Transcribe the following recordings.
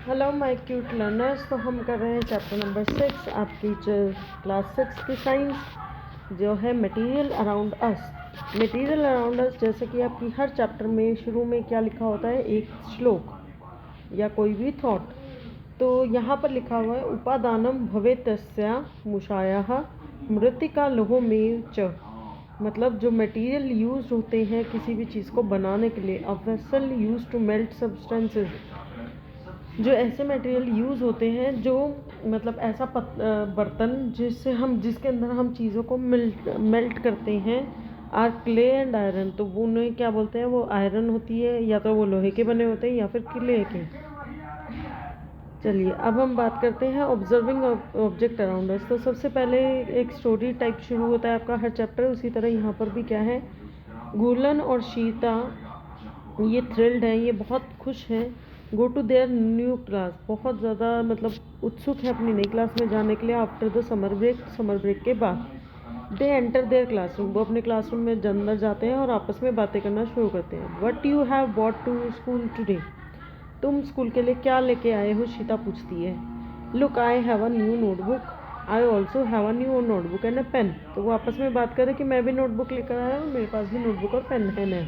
Hello my cute learners. तो हम कर रहे हैं चैप्टर नंबर 6 आपकी क्लास 6 की साइंस जो है material around us. Material around us जैसे कि आपकी हर चैप्टर में शुरू में क्या लिखा होता है, एक श्लोक या कोई भी थॉट। तो यहाँ पर लिखा हुआ है उपादानम भवेतस्या मुषायाः मृत्तिका लोहमेव च। मतलब जो मटेरियल यूज होते हैं किसी भी चीज़ को बनाने के लिए, a vessel use to melt substances, जो ऐसे मटेरियल यूज़ होते हैं जो मतलब ऐसा बर्तन जिसके अंदर हम चीज़ों को मेल्ट करते हैं, आर क्ले एंड आयरन। तो वो उन्हें क्या बोलते हैं, वो आयरन होती है या तो वो लोहे के बने होते हैं या फिर क्ले के। चलिए अब हम बात करते हैं ऑब्जर्विंग ऑब्जेक्ट अराउंड अस। तो सबसे पहले एक स्टोरी टाइप शुरू होता है आपका हर चैप्टर, उसी तरह यहाँ पर भी क्या है, गुरलन और शीता ये थ्रिल्ड हैं, ये बहुत खुश हैं। Go to their new class, बहुत ज़्यादा मतलब उत्सुक है अपनी नई क्लास में जाने के लिए। आफ्टर द समर ब्रेक के बाद दे एंटर देयर क्लासरूम, वो अपने क्लासरूम में अंदर जाते हैं और आपस में बातें करना शुरू करते हैं। What you have bought to school today, तुम स्कूल के लिए क्या लेके आए हो, शीता पूछती है। Look I have a new notebook, I also have a new notebook and a pen. तो वो आपस में बात करें कि मैं भी नोटबुक लेकर आया हूँ, मेरे पास भी नोटबुक और पेन है।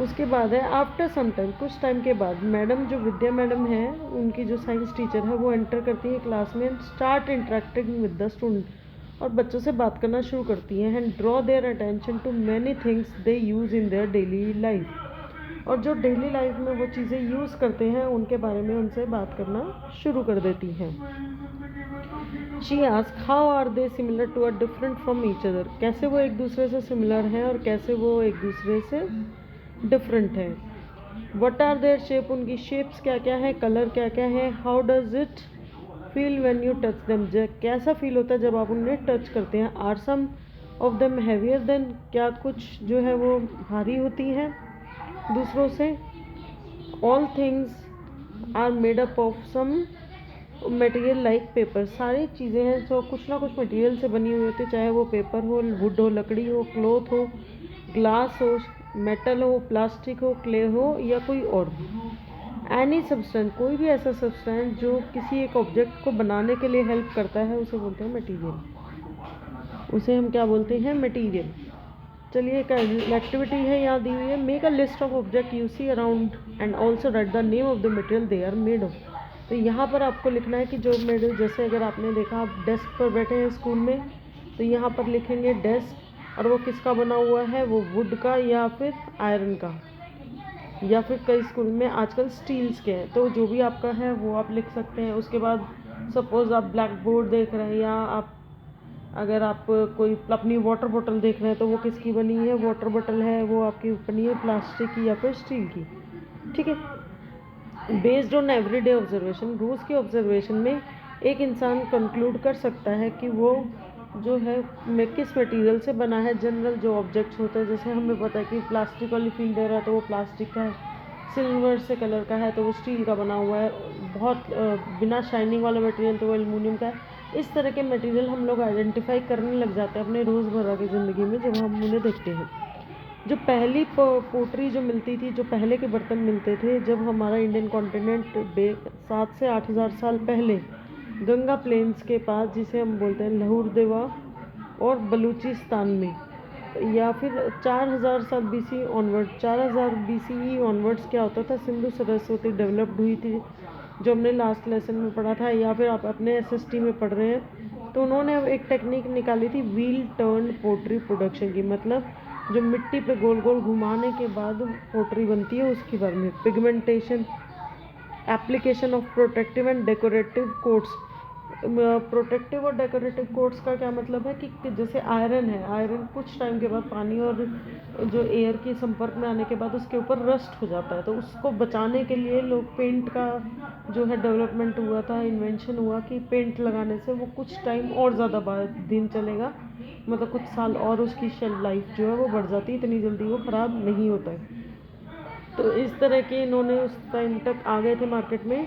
उसके बाद है आफ्टर सम टाइम, कुछ टाइम के बाद मैडम जो विद्या मैडम है, उनकी जो साइंस टीचर है, वो एंटर करती है क्लास में, start interacting with the student, और बच्चों से बात करना शुरू करती हैं। And draw their attention to many things they use in their daily life, और जो डेली लाइफ में वो चीज़ें यूज़ करते हैं उनके बारे में उनसे बात करना शुरू कर देती हैं। She ask how are they similar to or different from each other, कैसे वो एक दूसरे से सिमिलर हैं और कैसे वो एक दूसरे से डिफरेंट है। वट आर देयर शेप, उनकी शेप्स क्या क्या है, कलर क्या क्या है। How does it feel when you touch them, कैसा फील होता है जब आप उन्हें टच करते हैं। Are some of them heavier than, क्या कुछ जो है वो भारी होती हैं दूसरों से। All things are made up of some material like paper, सारी चीज़ें हैं जो कुछ ना कुछ मटेरियल से बनी हुई होती है, चाहे वो पेपर हो, वुड हो, लकड़ी हो, क्लॉथ हो, ग्लास हो, मेटल हो, प्लास्टिक हो, क्ले हो या कोई और भी। एनी सब्सटेंस, कोई भी ऐसा सब्सटेंस जो किसी एक ऑब्जेक्ट को बनाने के लिए हेल्प करता है उसे बोलते हैं मटेरियल, उसे हम क्या बोलते हैं, मटेरियल। चलिए एक एक्टिविटी है यहाँ दी हुई है, make a list of object you see around and also write the name of the material they are made of. तो यहाँ पर आपको लिखना है कि जो मटेरियल, जैसे अगर आपने देखा आप डेस्क पर बैठे हैं स्कूल में, तो यहाँ पर लिखेंगे डेस्क, और वो किसका बना हुआ है, वो वुड का या फिर आयरन का, या फिर कई स्कूल में आजकल स्टील्स के हैं, तो जो भी आपका है वो आप लिख सकते हैं। उसके बाद सपोज़ आप ब्लैक बोर्ड देख रहे हैं, या आप अगर आप कोई अपनी वाटर बोतल देख रहे हैं, तो वो किसकी बनी है, वाटर बोतल है वो आपकी बनी है प्लास्टिक की या फिर स्टील की। ठीक है। बेस्ड ऑन एवरीडे ऑब्जर्वेशन, रोज़ के ऑब्जर्वेशन में एक इंसान कंक्लूड कर सकता है कि वो जो है किस मटेरियल से बना है। जनरल जो ऑब्जेक्ट्स होते हैं, जैसे हमें पता है कि प्लास्टिक वाली फील्ड दे रहा है तो वो प्लास्टिक का है, सिल्वर से कलर का है तो वो स्टील का बना हुआ है, बहुत बिना शाइनिंग वाला मटेरियल तो वो एल्युमिनियम का है। इस तरह के मटेरियल हम लोग आइडेंटिफाई करने लग जाते हैं अपने रोज़मर्रा की ज़िंदगी में जब हम उन्हें देखते हैं। जो पहली पोट्री जो मिलती थी, जो पहले के बर्तन मिलते थे, जब हमारा इंडियन कॉन्टिनेंट 7 से 8 हज़ार साल पहले गंगा प्लेन्स के पास, जिसे हम बोलते हैं लाहौर देवा और बलूचिस्तान में, या फिर 4000 साल BC ऑनवर्ड, 4000 BCE ऑनवर्ड्स क्या होता था, सिंधु सरस्वती डेवलप्ड हुई थी, जो हमने लास्ट लेसन में पढ़ा था, या फिर आप अपने SST में पढ़ रहे हैं। तो उन्होंने एक टेक्निक निकाली थी व्हील टर्न पोट्री प्रोडक्शन की, मतलब जो मिट्टी पे गोल गोल घुमाने के बाद पोट्री बनती है उसके बारे में। Pigmentation, application of protective and decorative quotes. Protective और डेकोरेटिव कोट्स का क्या मतलब है कि जैसे आयरन है, आयरन कुछ टाइम के बाद पानी और जो एयर के संपर्क में आने के बाद उसके ऊपर रस्ट हो जाता है, तो उसको बचाने के लिए लोग पेंट का जो है डेवलपमेंट हुआ था, इन्वेंशन हुआ कि पेंट लगाने से वो कुछ टाइम और ज़्यादा दिन चलेगा, मतलब कुछ साल और उसकी शेल्फ लाइफ जो है वो बढ़ जाती है, इतनी जल्दी वो ख़राब नहीं होता है। तो इस तरह के इन्होंने उस टाइम तक आ गए थे मार्केट में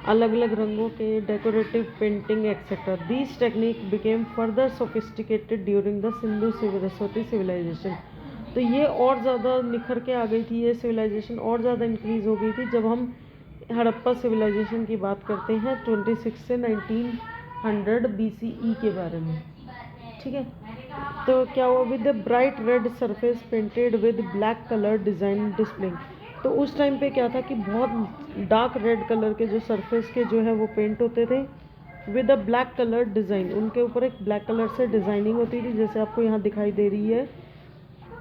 अलग अलग रंगों के decorative painting etcetera. This technique became further sophisticated during the Sindhu Saraswati civilisation. तो ये और ज़्यादा निखर के आ गई थी, ये सिविलाइजेशन और ज़्यादा इंक्रीज़ हो गई थी जब हम हड़प्पा सिविलाइजेशन की बात करते हैं 26 से 1900 BCE के बारे में। ठीक है, तो क्या हुआ, with the bright red surface painted with black colour design display. तो उस टाइम पे क्या था कि बहुत डार्क रेड कलर के जो सरफेस के जो है वो पेंट होते थे with a black colour design, उनके ऊपर एक ब्लैक कलर से डिज़ाइनिंग होती थी, जैसे आपको यहाँ दिखाई दे रही है।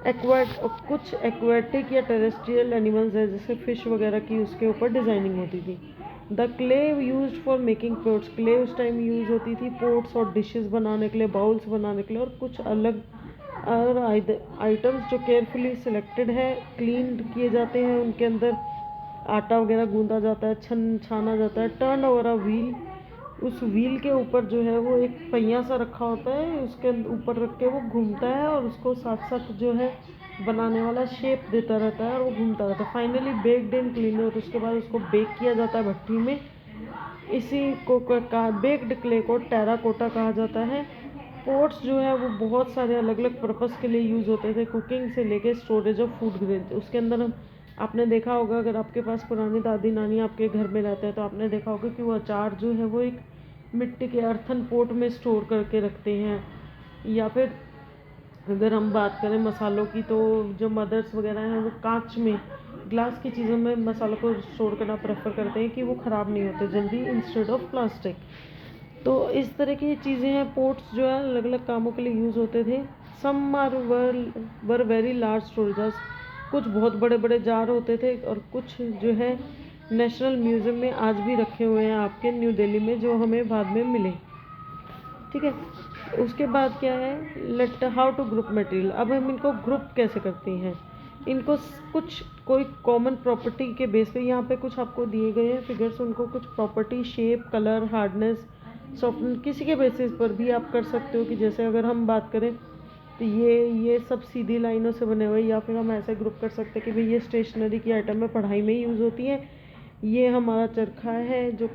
कुछ एक्वेटिक या टेरेस्ट्रियल एनिमल्स है जैसे फिश वगैरह की, उसके ऊपर डिज़ाइनिंग होती थी। The clay use for making pots, clay उस टाइम यूज़ होती थी पोट्स और डिशेस बनाने के लिए, बाउल्स बनाने के लिए, और कुछ अलग और आइटम्स जो केयरफुली सिलेक्टेड है, क्लीन किए जाते हैं, उनके अंदर आटा वगैरह गूंदा जाता है, छाना जाता है। टर्न ओवर अ व्हील, उस व्हील के ऊपर जो है वो एक पहिया सा रखा होता है, उसके ऊपर रख के वो घूमता है और उसको साथ साथ जो है बनाने वाला शेप देता रहता है और वो घूमता रहता है। फाइनली बेक्ड एंड क्लीन, और उसके बाद उसको बेक किया जाता है भट्टी में। इसी को बेक्ड क्ले को टेराकोटा कहा जाता है। पोट्स जो है वो बहुत सारे अलग अलग पर्पस के लिए यूज़ होते थे, कुकिंग से लेके स्टोरेज ऑफ फूड ग्रेन। उसके अंदर हम आपने देखा होगा, अगर आपके पास पुरानी दादी नानी आपके घर में रहते हैं तो आपने देखा होगा कि वो अचार जो है वो एक मिट्टी के अर्थन पोट में स्टोर करके रखते हैं। या फिर अगर हम बात करें मसालों की, तो जो मदर्स वगैरह हैं वो कांच में, ग्लास की चीज़ों में मसालों को स्टोर करना प्रेफर करते हैं कि वो ख़राब नहीं होते जल्दी, इंस्टेड ऑफ प्लास्टिक। तो इस तरह की चीज़ें हैं। पोट्स जो है अलग अलग कामों के लिए यूज़ होते थे। Some are were very large storages, कुछ बहुत बड़े बड़े जार होते थे, और कुछ जो है नेशनल म्यूज़ियम में आज भी रखे हुए हैं आपके न्यू दिल्ली में, जो हमें बाद में मिले। ठीक है, उसके बाद क्या है, let how to group material. अब हम इनको ग्रुप कैसे करते हैं, इनको कुछ कोई कॉमन प्रॉपर्टी के बेस पे, यहाँ पे कुछ आपको दिए गए हैं फिगर्स, उनको कुछ property, shape, colour, hardness, softness, किसी के बेसिस पर भी आप कर सकते हो। कि जैसे अगर हम बात करें तो ये सब सीधी लाइनों से बने हुए, या फिर हम ऐसे ग्रुप कर सकते हैं कि भाई ये स्टेशनरी की आइटम में पढ़ाई में यूज़ होती है, ये हमारा चरखा है जो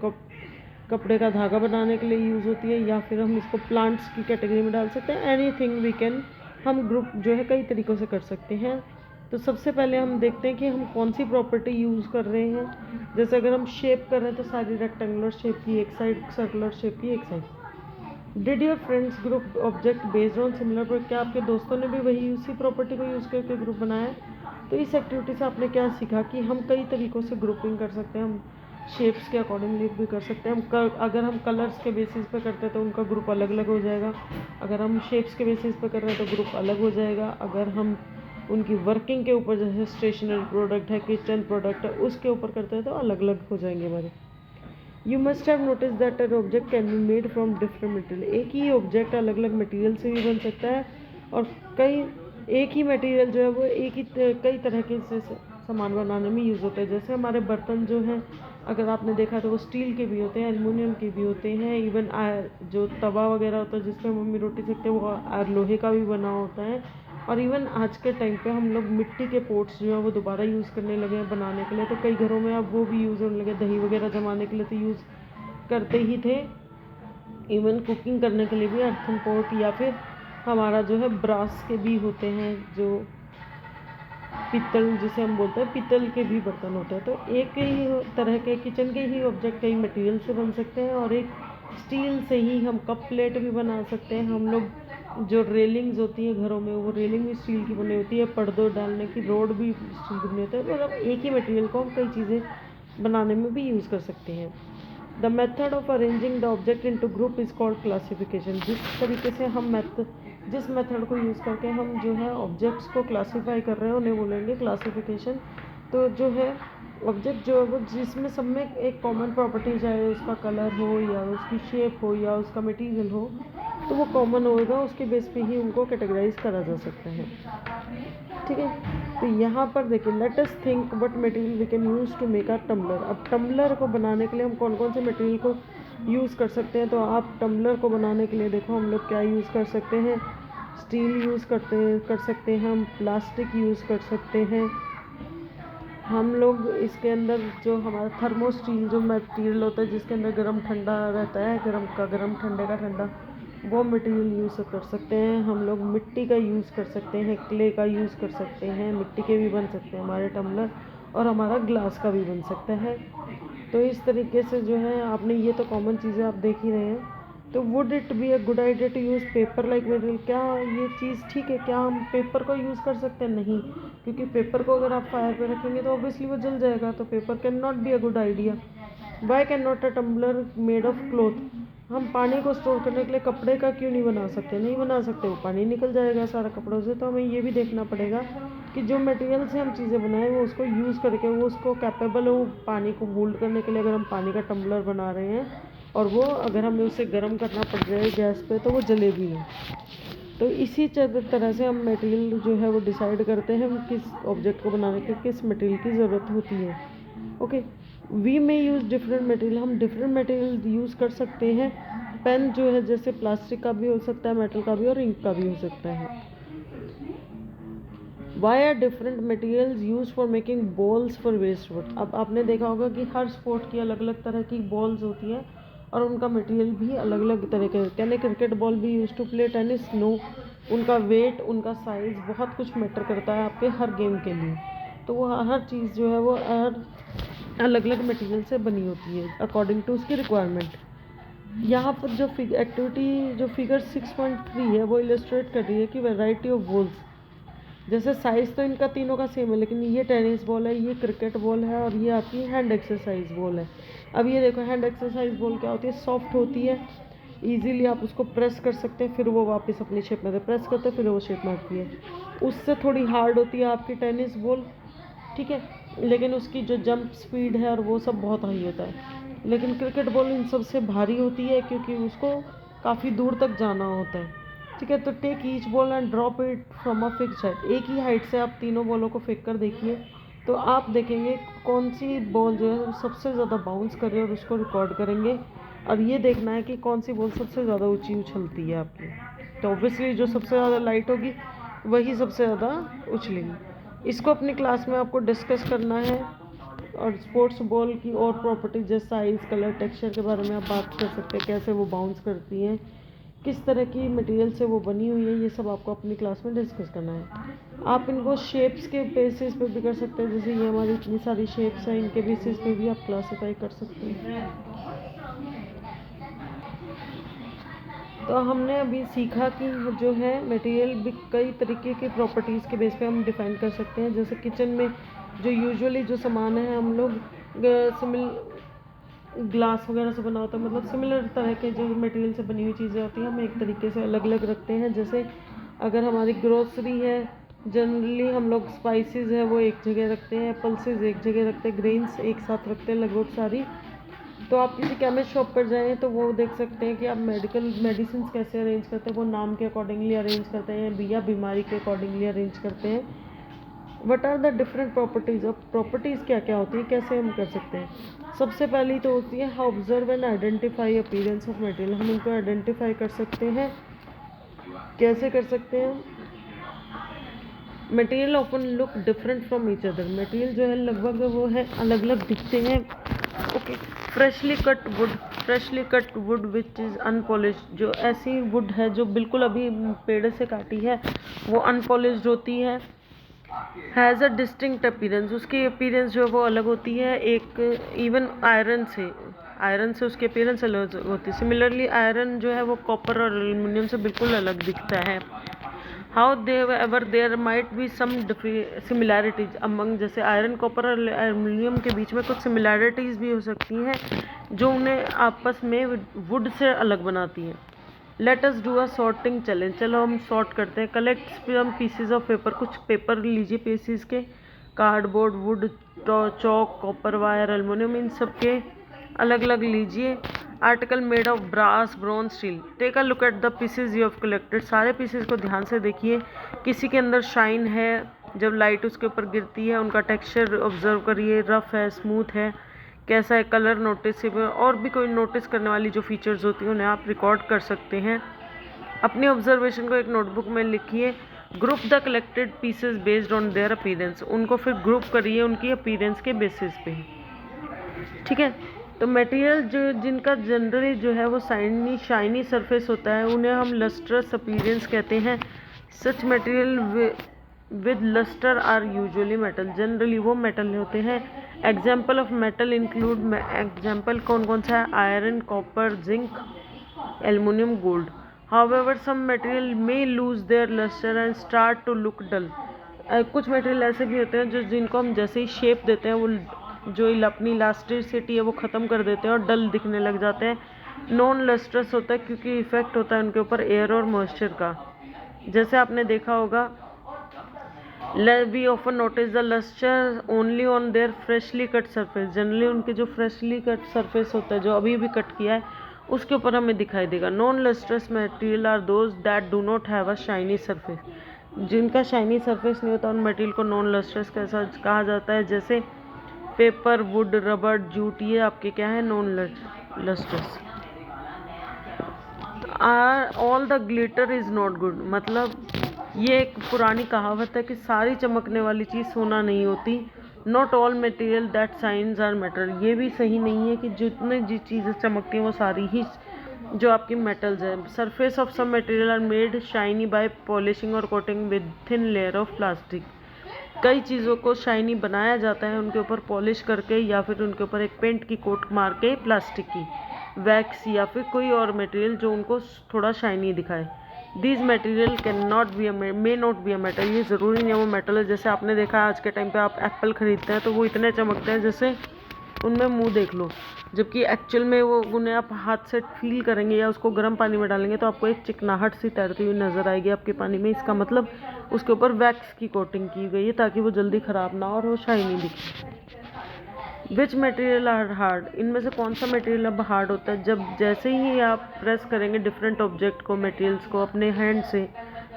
कपड़े का धागा बनाने के लिए यूज़ होती है, या फिर हम इसको प्लांट्स की कैटेगरी में डाल सकते हैं। एनीथिंग वी कैन, हम ग्रुप जो है कई तरीक़ों से कर सकते हैं। तो सबसे पहले हम देखते हैं कि हम कौन सी प्रॉपर्टी यूज़ कर रहे हैं। जैसे अगर हम शेप कर रहे हैं तो सारी रेक्टेंगुलर शेप की एक साइड, सर्कुलर शेप की एक side. Did your friends group object based on similar, पर क्या आपके दोस्तों ने भी वही उसी प्रॉपर्टी को यूज़ करके ग्रुप बनाया। तो इस एक्टिविटी से आपने क्या सीखा कि हम कई तरीक़ों से ग्रुपिंग कर सकते हैं। हम शेप्स के अकॉर्डिंगली भी कर सकते हैं। अगर हम कलर्स के बेसिस पे करते हैं तो उनका ग्रुप अलग अलग हो जाएगा। अगर हम शेप्स के बेसिस पे कर रहे हैं तो ग्रुप अलग हो जाएगा। अगर हम उनकी वर्किंग के ऊपर, जैसे स्टेशनरी प्रोडक्ट है, किचन प्रोडक्ट है, उसके ऊपर करते हैं तो अलग अलग हो जाएंगे हमारे। You must have notice that an object can be made from different material. एक ही ऑब्जेक्ट अलग अलग मटेरियल से भी बन सकता है, और एक ही मटेरियल जो है वो कई तरह के सामान बनाने में यूज़ होता है। जैसे हमारे बर्तन जो हैं, अगर आपने देखा तो वो स्टील के भी होते हैं, एल्युमिनियम के भी होते हैं, इवन जो तवा वगैरह होता है जिसमें मम्मी रोटी सेकते हैं वो लोहे का भी बना होता है। और इवन आज के टाइम पे हम लोग मिट्टी के पोट्स जो है वो दोबारा यूज़ करने लगे हैं बनाने के लिए। तो कई घरों में अब वो भी यूज़ होने लगे, दही वगैरह जमाने के लिए तो यूज़ करते ही थे। इवन कुकिंग करने के लिए भी अर्थन पोट, या फिर हमारा जो है ब्रास के भी होते हैं, जो पीतल जिसे हम बोलते हैं, पीतल के भी बर्तन होते हैं। तो एक ही तरह के किचन के ही ऑब्जेक्ट कई मटेरियल से बन सकते हैं, और एक स्टील से ही हम कप प्लेट भी बना सकते हैं। हम लोग जो रेलिंग्स होती हैं घरों में, वो रेलिंग भी स्टील की बनी होती है, पर्दों डालने की रोड भी स्टील की बनी होती है। मतलब एक ही मटेरियल को हम कई चीज़ें बनाने में भी यूज़ कर सकते हैं। The method of arranging the object into group is called classification. जिस मेथड को यूज़ करके हम जो है ऑब्जेक्ट्स को क्लासीफाई कर रहे हैं उन्हें बोलेंगे क्लासिफिकेशन। तो जो है ऑब्जेक्ट जो है वो जिसमें सब में एक कॉमन प्रॉपर्टी, चाहे उसका कलर हो या उसकी शेप हो या उसका मटेरियल हो, तो वो कॉमन होगा, उसके बेस पे ही उनको कैटेगराइज करा जा सकता है। ठीक है, तो यहाँ पर देखिए, let us think what material we can use to make a tumbler. अब टम्बलर को बनाने के लिए हम कौन कौन से मटेरियल को यूज़ कर सकते हैं। तो आप टम्बलर को बनाने के लिए देखो हम लोग क्या यूज़ कर सकते हैं। स्टील यूज़ कर सकते हैं, हम प्लास्टिक यूज़ कर सकते हैं। हम लोग इसके अंदर जो हमारा थर्मो स्टील जो मटेरियल होता है, जिसके अंदर गर्म ठंडा रहता है, गर्म का गर्म ठंडे का ठंडा, वो मटेरियल यूज़ कर सकते हैं। हम लोग मिट्टी का यूज़ कर सकते हैं, क्ले का यूज़ कर सकते हैं। मिट्टी के भी बन सकते हैं हमारे टम्बलर, और हमारा ग्लास का भी बन सकता है। तो इस तरीके से जो है आपने ये तो कॉमन चीज़ें आप देख ही रहे हैं। तो would it be a good idea to use paper like material, क्या ये चीज़ ठीक है, क्या हम पेपर को यूज़ कर सकते हैं? नहीं, क्योंकि पेपर को अगर आप फायर पे रखेंगे तो ऑब्वियसली वो जल जाएगा, तो paper can not be a good idea. Why can not a tumbler made of cloth, हम पानी को स्टोर करने के लिए कपड़े का क्यों नहीं बना सकते? नहीं बना सकते, वो पानी निकल जाएगा सारा कपड़ों से। तो हमें ये भी देखना पड़ेगा कि जो मटेरियल से हम चीज़ें बनाएं वो उसको यूज़ करके वो उसको कैपेबल हो पानी को होल्ड करने के लिए। अगर हम पानी का टम्बलर बना रहे हैं और वो अगर हमें उसे गर्म करना पड़ जाए गैस पे तो वो जलेगी नहीं। तो इसी तरह से हम मटेरियल जो है वो डिसाइड करते हैं हम किस ऑब्जेक्ट को बनाने के किस मटेरियल की ज़रूरत होती है। ओके, वी में यूज़ डिफरेंट मटेरियल, हम डिफरेंट मटेरियल यूज़ कर सकते हैं। पेन जो है जैसे प्लास्टिक का भी हो सकता है, मेटल का भी और इंक का भी हो सकता है। Why are different materials use for making balls for waste wood, अब आपने देखा होगा कि हर स्पोर्ट की अलग अलग तरह की बॉल्स होती है और उनका मटेरियल भी अलग अलग तरह के। कैन ए क्रिकेट बॉल भी use to play tennis? No, उनका वेट, उनका साइज़ बहुत कुछ मैटर करता है आपके हर गेम के लिए। तो वो हर चीज़ जो है वो हर अलग अलग मटेरियल से बनी होती है अकॉर्डिंग टू उसकी रिक्वायरमेंट। यहाँ पर जो एक्टिविटी जो फिगर 6.3 है वो इलस्ट्रेट कर रही है कि वैरायटी ऑफ बॉल्स, जैसे साइज़ तो इनका तीनों का सेम है, लेकिन ये टेनिस बॉल है, ये क्रिकेट बॉल है और ये आपकी हैंड एक्सरसाइज बॉल है। अब ये देखो हैंड एक्सरसाइज बॉल क्या होती है, सॉफ्ट होती है, इजीली आप उसको प्रेस कर सकते हैं, फिर वो वापस अपनी शेप में प्रेस करते हैं, फिर वो शेप में आती है। उससे थोड़ी हार्ड होती है आपकी टेनिस बॉल, ठीक है, लेकिन उसकी जो जंप स्पीड है और वो सब बहुत हाई होता है। लेकिन क्रिकेट बॉल इन सबसे भारी होती है क्योंकि उसको काफ़ी दूर तक जाना होता है, ठीक है। तो take each ball and drop it from a fix height, एक ही हाइट से आप तीनों बॉलों को फेंक कर देखिए तो आप देखेंगे कौन सी बॉल जो है सबसे ज़्यादा बाउंस कर रही है और उसको रिकॉर्ड करेंगे। और ये देखना है कि कौन सी बॉल सबसे ज़्यादा ऊंची उछलती है आपकी। तो ऑब्वियसली जो सबसे ज़्यादा लाइट होगी वही सबसे ज़्यादा उछलेगी। इसको अपनी क्लास में आपको डिस्कस करना है। और स्पोर्ट्स बॉल की और प्रॉपर्टीज जैसे साइज़, कलर, टेक्सचर के बारे में आप बात कर सकते हैं, कैसे वो बाउंस करती हैं, किस तरह की मटेरियल से वो बनी हुई है, ये सब आपको अपनी क्लास में डिस्कस करना है। आप इनको शेप्स के बेसिस पे भी कर सकते हैं, जैसे ये हमारी इतनी सारी शेप्स हैं, इनके बेसिस पे भी आप क्लासीफाई कर सकते हैं। तो हमने अभी सीखा कि जो है मटेरियल भी कई तरीके की प्रॉपर्टीज़ के बेस पे हम डिफाइन कर सकते हैं। जैसे किचन में जो यूजुअली जो सामान है हम लोग ग्लास वगैरह से बना होता है, मतलब सिमिलर तरह के जो मटेरियल से बनी हुई चीज़ें होती हैं हम एक तरीके से अलग अलग रखते हैं। जैसे अगर हमारी ग्रोसरी है, जनरली हम लोग स्पाइसेस है वो एक जगह रखते हैं, पल्सेस एक जगह रखते हैं, ग्रेन्स एक साथ रखते हैं लगभग सारी। तो आप किसी केमिस्ट शॉप पर जाएँ तो वो देख सकते हैं कि आप मेडिसिन कैसे अरेंज करते हैं, वो नाम के अकॉर्डिंगली अरेंज करते हैं या बीमारी के अकॉर्डिंगली अरेंज करते हैं। What are the different properties, अब प्रॉपर्टीज़ क्या क्या होती है, कैसे हम कर सकते हैं। सबसे पहली तो होती है how observe and identify appearance of material, हम इनको आइडेंटिफाई कर सकते हैं। कैसे कर सकते हैं? Material often look different from each other, material जो है लगभग वो है अलग अलग दिखते हैं। Okay, freshly cut would which is unpolished, जो ऐसी वुड है जो बिल्कुल अभी पेड़ से काटी है वो अनपॉलिश्ड होती है। हैज़ अ डिस्टिंक्ट अपीयरेंस, उसकी अपीयरेंस जो है वो अलग होती है। एक इवन आयरन से उसकी अपीयरेंस अलग होती है। सिमिलरली आयरन जो है वो कॉपर और एल्युमिनियम से बिल्कुल अलग दिखता है। However there might be some similarities among, जैसे आयरन, कॉपर और एल्युमिनियम के बीच में कुछ सिमिलैरिटीज़ भी हो सकती हैं जो उन्हें आपस में वुड से अलग बनाती हैं। Let us do a sorting challenge, चलो हम सॉर्ट करते हैं। कलेक्ट हम पीसीज ऑफ पेपर, कुछ पेपर लीजिए पीसीज के, cardboard, wood, chalk, copper wire, aluminium, इन सब के अलग अलग लीजिए। Article made of brass, bronze, steel, take a look at the pieces you have collected, सारे पीसेज को ध्यान से देखिए। किसी के अंदर शाइन है जब लाइट उसके ऊपर गिरती है, उनका टेक्सचर ऑब्जर्व करिए, रफ है, स्मूथ है, कैसा है, कलर नोटिसेबल, और भी कोई नोटिस करने वाली जो फीचर्स होती हैं उन्हें आप रिकॉर्ड कर सकते हैं। अपनी ऑब्जर्वेशन को एक नोटबुक में लिखिए। Group the collected pieces based on their appearance, उनको फिर ग्रुप करिए उनकी अपीयरेंस के बेसिस पे, ठीक है। तो मटेरियल जो जिनका जनरली जो है वो शाइनी सरफेस होता है उन्हें हम लस्ट्रस अपीयरेंस कहते हैं। Such material with lustre are usually metal, generally वो मेटल होते हैं example of metal include, example कौन कौन सा है? Iron, copper, zinc, aluminium, gold. However some material may lose their lustre and start to look dull. कुछ material ऐसे भी होते हैं जो जिनको हम जैसे ही शेप देते हैं वो जो अपनी इलास्टिसिटी है वो ख़त्म कर देते हैं और डल दिखने लग जाते हैं। नॉन लस्ट्रस होता है क्योंकि इफेक्ट होता है उनके ऊपर एयर और मॉइस्चर का। जैसे आपने देखा होगा, we often notice the lustre only on their freshly cut surface. Generally उनके जो फ्रेशली कट सरफेस होता है, जो अभी अभी कट किया है, उसके ऊपर हमें दिखाई देगा। Non lustrous material are those that do not have a shiny surface. जिनका शाइनी सरफेस नहीं होता उन मटेरियल को नॉन लस्ट्रस कैसा कहा जाता है? जैसे पेपर, वुड, रबर, जूट, ये आपके क्या है? Non lustrous. All the glitter is not good, मतलब ये एक पुरानी कहावत है कि सारी चमकने वाली चीज़ सोना नहीं होती। Not all material that shines are metal, ये भी सही नहीं है कि जितने जी चीज़ें चमकती हैं वो सारी ही जो आपकी मेटल्स है। Surface of some material are made shiny by polishing और coating with thin layer of plastic. कई चीज़ों को शाइनी बनाया जाता है उनके ऊपर पॉलिश करके या फिर उनके ऊपर एक पेंट की कोट मार के, प्लास्टिक की, वैक्स या फिर कोई और मटेरियल जो उनको थोड़ा शाइनी दिखाए। This material can not B may not be a metal, ये ज़रूरी नहीं है वो मेटल है। जैसे आपने देखा है आज के टाइम पे आप एप्पल खरीदते हैं तो वो इतने चमकते हैं जैसे उनमें मुंह देख लो, जबकि एक्चुअल में वो उन्हें आप हाथ से फील करेंगे या उसको गर्म पानी में डालेंगे तो आपको एक चिकनाहट सी तैरती हुई नज़र आएगी आपके पानी में। इसका मतलब उसके ऊपर वैक्स की कोटिंग की गई है ताकि वो जल्दी ख़राब ना हो और वो शाइनी दिखे। विच मटेरियल आर हार्ड, इनमें से कौन सा मटेरियल अब हार्ड होता है? जब जैसे ही आप प्रेस करेंगे डिफरेंट ऑब्जेक्ट को, मटेरियल्स को अपने हैंड से,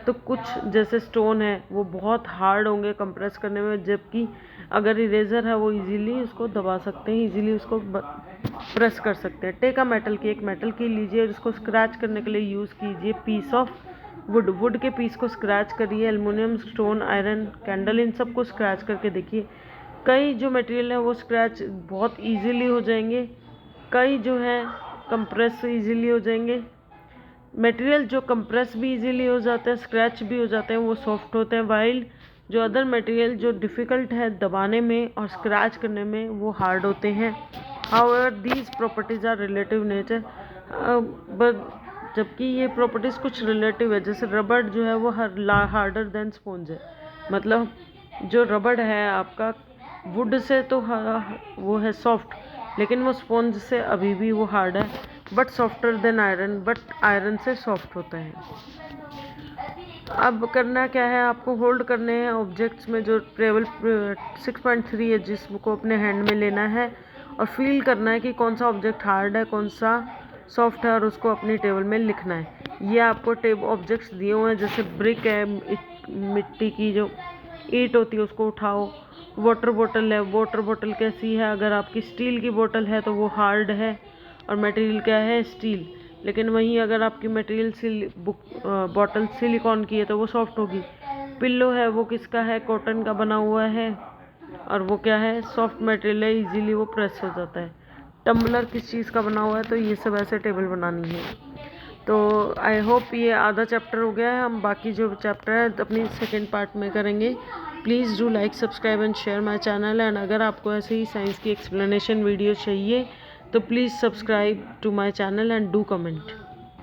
तो कुछ जैसे स्टोन है वो बहुत हार्ड होंगे कंप्रेस करने में, जबकि अगर इरेजर है वो इजीली उसको दबा सकते हैं, इजीली उसको प्रेस कर सकते हैं। टेक अ मेटल की, एक मेटल की लीजिए और इसको स्क्रैच करने के लिए यूज़ कीजिए पीस ऑफ वुड, वुड के पीस को स्क्रैच करिए। एल्युमिनियम, स्टोन, आयरन, कैंडल, इन सब को स्क्रैच करके देखिए। कई जो मटेरियल है वो स्क्रैच बहुत इजीली हो जाएंगे, कई जो है कंप्रेस इजीली हो जाएंगे। मटेरियल जो कंप्रेस भी इजीली हो जाते हैं, स्क्रैच भी हो जाते हैं, वो सॉफ्ट होते हैं, वाइल जो अदर मटेरियल जो डिफ़िकल्ट है दबाने में और स्क्रैच करने में वो हार्ड होते हैं। However these properties are relative nature, but जबकि ये प्रॉपर्टीज़ कुछ रिलेटिव है। जैसे रबड़ जो है वो हार्डर देन स्पॉन्ज है, मतलब जो रबड़ है आपका वुड से तो वो है सॉफ्ट, लेकिन वो स्पॉन्ज से अभी भी वो हार्ड है, but softer then iron, but iron से सॉफ्ट होता है। अब करना क्या है, आपको होल्ड करने हैं ऑब्जेक्ट्स में जो ट्रेवल 6.3 है जिसको अपने हैंड में लेना है और फील करना है कि कौन सा ऑब्जेक्ट हार्ड है कौन सा सॉफ्ट है और उसको अपनी टेबल में लिखना है। ये आपको ऑब्जेक्ट्स दिए हुए हैं, जैसे ब्रिक है, मिट्टी की जो ईंट होती है उसको उठाओ। वाटर बोतल है, वाटर बोतल कैसी है? अगर आपकी स्टील की बोतल है तो वो हार्ड है और मटेरियल क्या है? स्टील। लेकिन वहीं अगर आपकी मटेरियल बॉटल सिलिकॉन की है तो वो सॉफ्ट होगी। पिल्लो है वो किसका है? कॉटन का बना हुआ है और वो क्या है? सॉफ्ट मटेरियल है, इजीली वो प्रेस हो जाता है। टम्बलर किस चीज़ का बना हुआ है? तो ये सब ऐसे टेबल बनानी है। तो आई होप ये आधा चैप्टर हो गया है, हम बाकी जो चैप्टर है अपनी सेकेंड पार्ट में करेंगे। Please do like, subscribe and share my channel. And अगर आपको ऐसे ही साइंस की एक्सप्लेनेशन वीडियो चाहिए तो please subscribe to my channel and do comment.